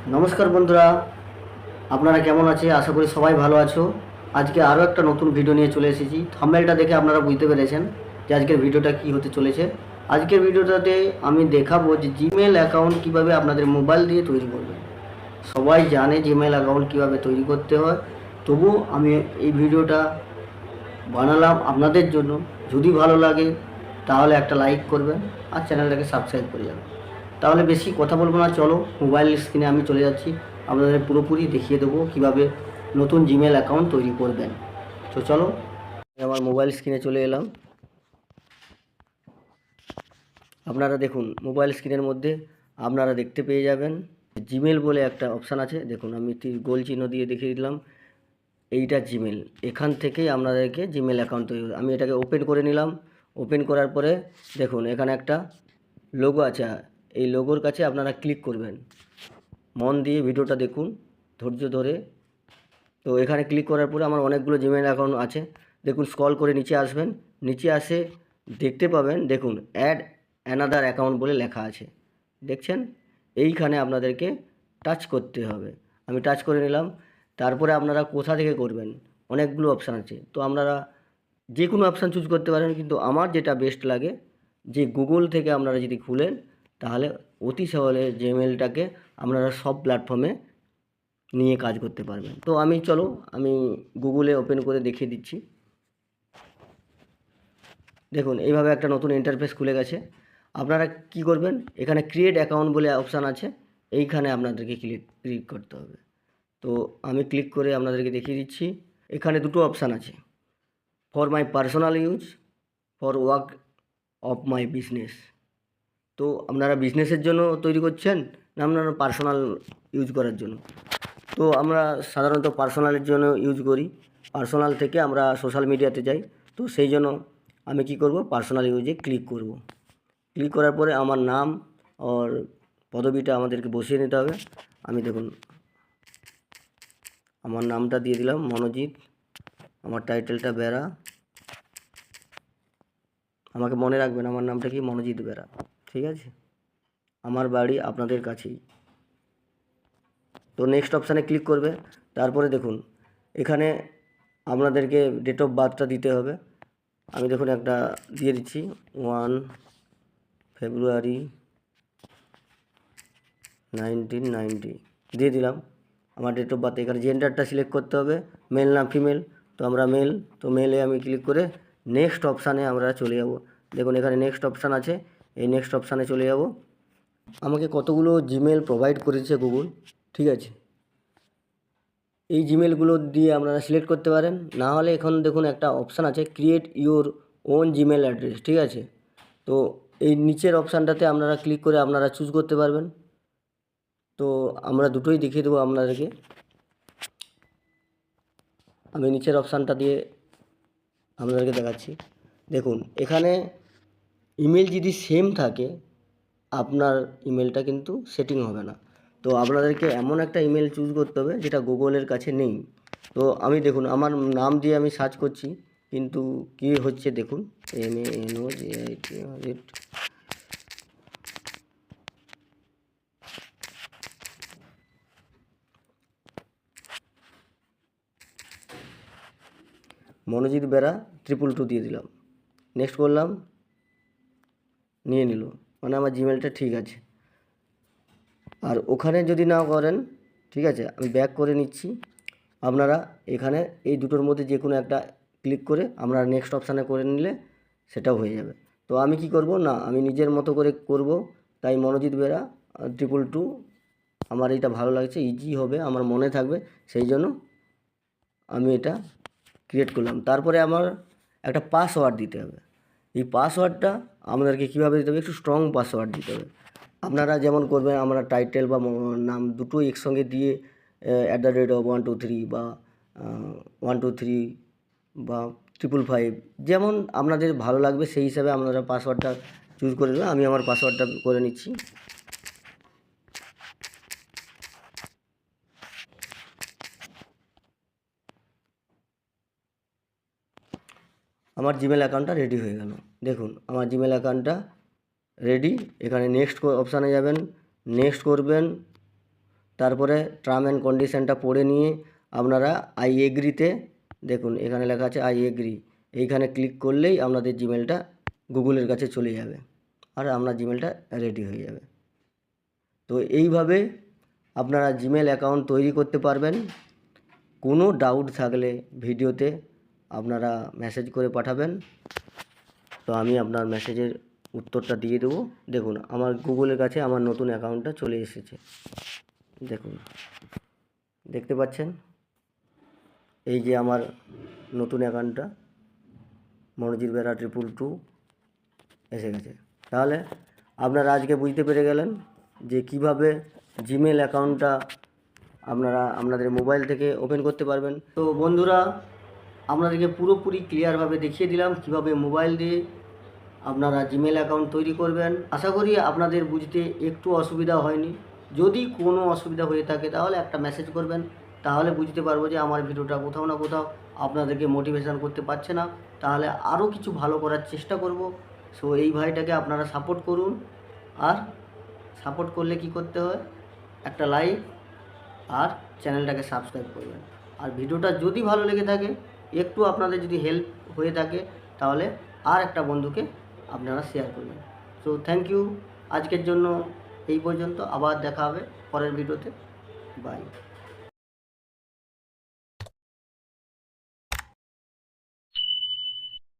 নমস্কার বন্ধুরা, আপনারা কেমন আছে? আশা করি সবাই ভালো আছো। আজকে আরও একটা নতুন ভিডিও নিয়ে চলে এসেছি। থাম্বনেলটা দেখে আপনারা বুঝতে পেরেছেন যে আজকের ভিডিওটা কী হতে চলেছে। আজকের ভিডিওটাতে আমি দেখাবো যে জিমেল অ্যাকাউন্ট কীভাবে আপনাদের মোবাইল দিয়ে তৈরি করবেন। সবাই জানে জিমেল অ্যাকাউন্ট কীভাবে তৈরি করতে হয়, তবু আমি এই ভিডিওটা বানালাম আপনাদের জন্য। যদি ভালো লাগে তাহলে একটা লাইক করবেন আর চ্যানেলটাকে সাবস্ক্রাইব করে যাবেন। তাহলে বেশি কথা বলবো না, চলো মোবাইল স্ক্রিনে আমি চলে যাচ্ছি। আপনাদের পুরোপুরি দেখিয়ে দেবো কীভাবে নতুন জিমেল অ্যাকাউন্ট তৈরি করবেন। তো চলো, আমার মোবাইল স্ক্রিনে চলে এলাম। আপনারা দেখুন, মোবাইল স্ক্রিনের মধ্যে আপনারা দেখতে পেয়ে যাবেন জিমেল বলে একটা অপশান আছে। দেখুন, আমি গোল চিহ্ন দিয়ে দেখিয়ে দিলাম, এইটা জিমেল। এখান থেকেই আপনাদেরকে জিমেল অ্যাকাউন্ট তৈরি হবে। আমি এটাকে ওপেন করে নিলাম। ওপেন করার পরে দেখুন এখানে একটা লোগো আছে, এই লোগোর কাছে আপনারা ক্লিক করবেন। মন দিয়ে ভিডিওটা দেখুন, ধৈর্য ধরে। তো এখানে ক্লিক করার পরে আমার অনেকগুলো জিমেল অ্যাকাউন্ট আছে। দেখুন, স্ক্রল করে নিচে আসবেন। নিচে আসে দেখতে পাবেন, দেখুন অ্যাড অ্যানাদার অ্যাকাউন্ট বলে লেখা আছে, দেখছেন? এইখানে আপনাদেরকে টাচ করতে হবে। আমি টাচ করে নিলাম। তারপরে আপনারা কোথা থেকে করবেন, অনেকগুলো অপশান আছে, তো আপনারা যে কোনো অপশান চুজ করতে পারেন, কিন্তু আমার যেটা বেস্ট লাগে যে গুগল থেকে আপনারা যদি খুলেন তাহলে অতি সহজে জিমেলটাকে আপনারা সব প্ল্যাটফর্মে নিয়ে কাজ করতে পারবেন। তো আমি গুগলে ওপেন করে দেখিয়ে দিচ্ছি। দেখুন, এইভাবে একটা নতুন ইন্টারফেস খুলে গেছে। আপনারা কি করবেন, এখানে ক্রিয়েট অ্যাকাউন্ট বলে অপশান আছে, এইখানে আপনাদেরকে ক্লিক করতে হবে। তো আমি ক্লিক করে আপনাদেরকে দেখিয়ে দিচ্ছি। এখানে দুটো অপশান আছে, for my personal use, for work of my business. তো আপনারা বিজনেসের জন্য তৈরি করছেন না আপনারা পার্সোনাল ইউজ করার জন্য? তো আমরা সাধারণত পার্সোনালের জন্য ইউজ করি। পার্সোনাল থেকে আমরা সোশ্যাল মিডিয়াতে যাই। তো সেই জন্য আমি কি করব, পার্সোনাল ইউজে ক্লিক করব। ক্লিক করার পরে আমার নাম আর পদবিটা আমাদেরকে বসিয়ে নিতে হবে। আমি দেখুন আমার নামটা দিয়ে দিলাম মনোজিৎ, আমার টাইটেলটা বেরা। আমাকে মনে রাখবেন আমার নামটা কি, মনোজিৎ বেরা, ঠিক আছে? আমার বাড়ি আপনাদের কাছেই। তো নেক্সট অপশানে ক্লিক করবে। তারপরে দেখুন এখানে আপনাদেরকে ডেট অফ বার্থটা দিতে হবে। আমি দেখুন একটা দিয়ে দিচ্ছি, 1 ফেব্রুয়ারি 1990 দিয়ে দিলাম আমার ডেট অফ বার্থ। এখানে জেন্ডারটা সিলেক্ট করতে হবে, মেল না ফিমেল। তো আমরা মেল, তো মেলে আমি ক্লিক করে নেক্সট অপশানে আমরা চলে যাব। দেখুন এখানে নেক্সট অপশান আছে, এই নেক্সট অপশানে চলে যাব। আমাকে কতগুলো জিমেল প্রোভাইড করেছে গুগল, ঠিক আছে? এই জিমেলগুলো দিয়ে আপনারা সিলেক্ট করতে পারেন। না হলে এখন দেখুন একটা অপশান আছে, create your own Gmail address, ঠিক আছে? তো এই নিচের অপশানটাতে আপনারা ক্লিক করে আপনারা চুজ করতে পারবেন। তো আমরা দুটোই দেখিয়ে দেবো আপনাদেরকে। আমি নিচের অপশানটা দিয়ে আপনাদেরকে দেখাচ্ছি। দেখুন এখানে ইমেল যদি সেম থাকে আপনার ইমেলটা কিন্তু সেটিং হবে না। তো আপনাদেরকে এমন একটা ইমেল চুজ করতে হবে যেটা গুগলের কাছে নেই। তো আমি দেখুন আমার নাম দিয়ে আমি সার্চ করছি, কিন্তু কি হচ্ছে দেখুন, MANOJIT। মনোজিৎ বেরা 222 দিয়ে দিলাম, নেক্সট করলাম, নিয়ে নিল, মানে আমার জিমেলটা ঠিক আছে। আর ওখানে যদি না করেন, ঠিক আছে, আমি ব্যাক করে নিচ্ছি। আপনারা এখানে এই দুটোর মধ্যে যে কোনো একটা ক্লিক করে আমরা নেক্সট অপশানে করে নিলে সেটাও হয়ে যাবে। তো আমি কি করব না, আমি নিজের মতো করে করব, তাই মনোজিৎ বেরা 222 আমার এটা ভালো লাগছে, ইজি হবে, আমার মনে থাকবে, সেই জন্য আমি এটা ক্রিয়েট করলাম। তারপরে আমার একটা পাসওয়ার্ড দিতে হবে। এই পাসওয়ার্ডটা আপনাদেরকে কীভাবে দিতে হবে, একটু স্ট্রং পাসওয়ার্ড দিতে হবে। আপনারা যেমন করবেন, আমরা টাইটেল বা নাম দুটোই একসঙ্গে দিয়ে @123 বা 123 বা 555, যেমন আপনাদের ভালো লাগবে সেই হিসাবে আপনারা পাসওয়ার্ডটা চুজ করে নেবেন। আমি আমার পাসওয়ার্ডটা করে নিচ্ছি। আমার জিমেল অ্যাকাউন্টটা রেডি হয়ে গেল। দেখুন আমার জিমেল অ্যাকাউন্টটা রেডি। এখানে নেক্সট অপশানে যাবেন, নেক্সট করবেন। তারপরে টার্ম অ্যান্ড কন্ডিশনটা পড়ে নিয়ে আপনারা আই এগ্রিতে দেখুন এখানে লেখা আছে আই এগ্রি, এইখানে ক্লিক করলেই আপনাদের জিমেলটা গুগলের কাছে চলে যাবে আর আপনার জিমেলটা রেডি হয়ে যাবে। তো এইভাবে আপনারা জিমেল অ্যাকাউন্ট তৈরি করতে পারবেন। কোনো ডাউট থাকলে ভিডিওতে আপনারা মেসেজ করে পাঠাবেন, তো আমি আপনার মেসেজের উত্তরটা দিয়ে দেবো। দেখুন আমার গুগলের কাছে আমার নতুন অ্যাকাউন্টটা চলে এসেছে, দেখুন দেখতে পাচ্ছেন, এই যে আমার নতুন অ্যাকাউন্টটা মনোজিৎ বেরা 222 এসে গেছে। তাহলে আপনারা আজকে বুঝতে পেরে গেলেন যে কিভাবে জিমেল অ্যাকাউন্টটা আপনারা আপনাদের মোবাইল থেকে ওপেন করতে পারবেন। তো বন্ধুরা, আপনাদেরকে পুরোপুরি ক্লিয়ারভাবে দেখিয়ে দিলাম কিভাবে মোবাইল দিয়ে আপনারা জিমেল অ্যাকাউন্ট তৈরি করবেন। আশা করি আপনাদের বুঝতে একটু অসুবিধা হয়নি। যদি কোনো অসুবিধা হয়ে থাকে তাহলে একটা মেসেজ করবেন, তাহলে বুঝতে পারবো যে আমার ভিডিওটা কোথাও না কোথাও আপনাদেরকে মোটিভেশন করতে পারছে না, তাহলে আরও কিছু ভালো করার চেষ্টা করব। সো এই ভাইটাকে আপনারা সাপোর্ট করুন। আর সাপোর্ট করলে কি করতে হয়, একটা লাইক আর চ্যানেলটাকে সাবস্ক্রাইব করবেন। আর ভিডিওটা যদি ভালো লেগে থাকে, একটু আপনাদের যদি হেল্প হয়ে থাকে, তাহলে আর একটা বন্ধুকে আপনারা শেয়ার করবেন। সো থ্যাংক ইউ, আজকের জন্য এই পর্যন্ত, আবার দেখা হবে পরের ভিডিওতে। বাই।